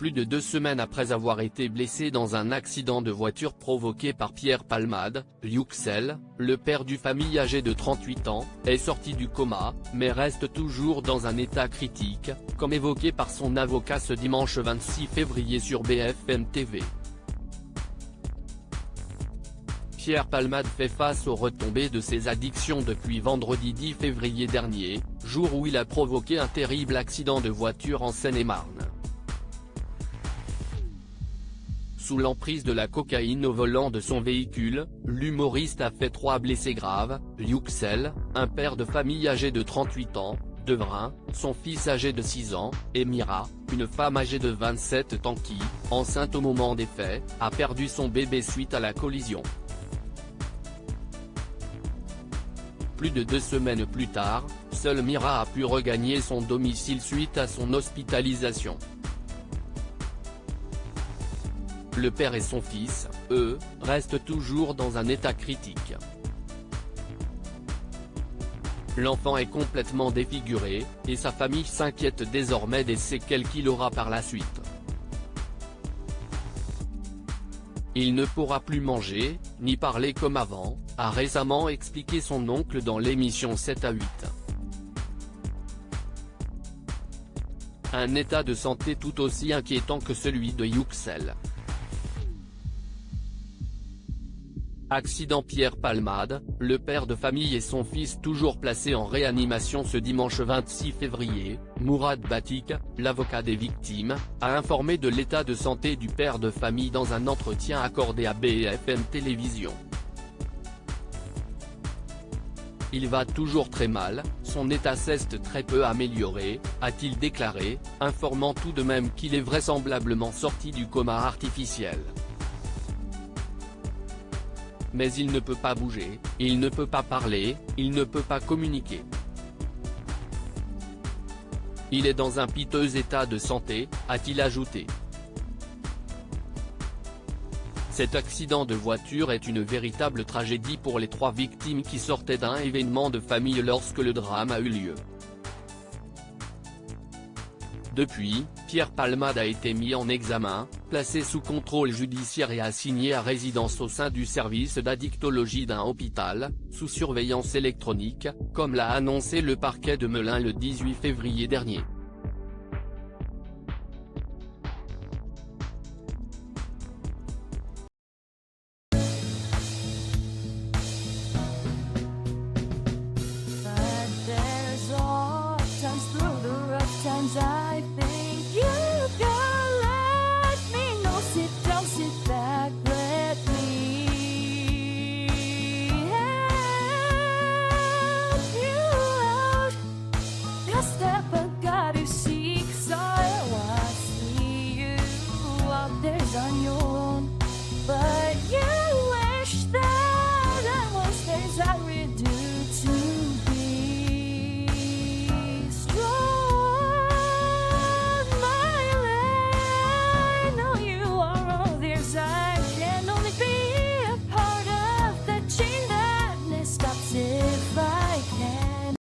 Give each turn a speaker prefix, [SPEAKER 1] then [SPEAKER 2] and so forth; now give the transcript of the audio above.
[SPEAKER 1] Plus de 2 semaines après avoir été blessé dans un accident de voiture provoqué par Pierre Palmade, Yüksel, le père du famille âgé de 38 ans, est sorti du coma, mais reste toujours dans un état critique, comme évoqué par son avocat ce dimanche 26 février sur BFM TV. Pierre Palmade fait face aux retombées de ses addictions depuis vendredi 10 février dernier, jour où il a provoqué un terrible accident de voiture en Seine-et-Marne. Sous l'emprise de la cocaïne au volant de son véhicule, l'humoriste a fait 3 blessés graves: Yüksel, un père de famille âgé de 38 ans, Devrin, son fils âgé de 6 ans, et Mira, une femme âgée de 27 ans qui, enceinte au moment des faits, a perdu son bébé suite à la collision. Plus de 2 semaines plus tard, seule Mira a pu regagner son domicile suite à son hospitalisation. Le père et son fils, eux, restent toujours dans un état critique. L'enfant est complètement défiguré, et sa famille s'inquiète désormais des séquelles qu'il aura par la suite. Il ne pourra plus manger, ni parler comme avant, a récemment expliqué son oncle dans l'émission 7 à 8. Un état de santé tout aussi inquiétant que celui de Yüksel. Accident. Pierre Palmade, le père de famille et son fils toujours placés en réanimation ce dimanche 26 février, Mourad Batik, l'avocat des victimes, a informé de l'état de santé du père de famille dans un entretien accordé à BFM Télévision. Il va toujours très mal, son état s'est très peu amélioré, a-t-il déclaré, informant tout de même qu'il est vraisemblablement sorti du coma artificiel. Mais il ne peut pas bouger, il ne peut pas parler, il ne peut pas communiquer. Il est dans un piteux état de santé, a-t-il ajouté. Cet accident de voiture est une véritable tragédie pour les 3 victimes qui sortaient d'un événement de famille lorsque le drame a eu lieu. Depuis, Pierre Palmade a été mis en examen, placé sous contrôle judiciaire et assigné à résidence au sein du service d'addictologie d'un hôpital, sous surveillance électronique, comme l'a annoncé le parquet de Melun le 18 février dernier.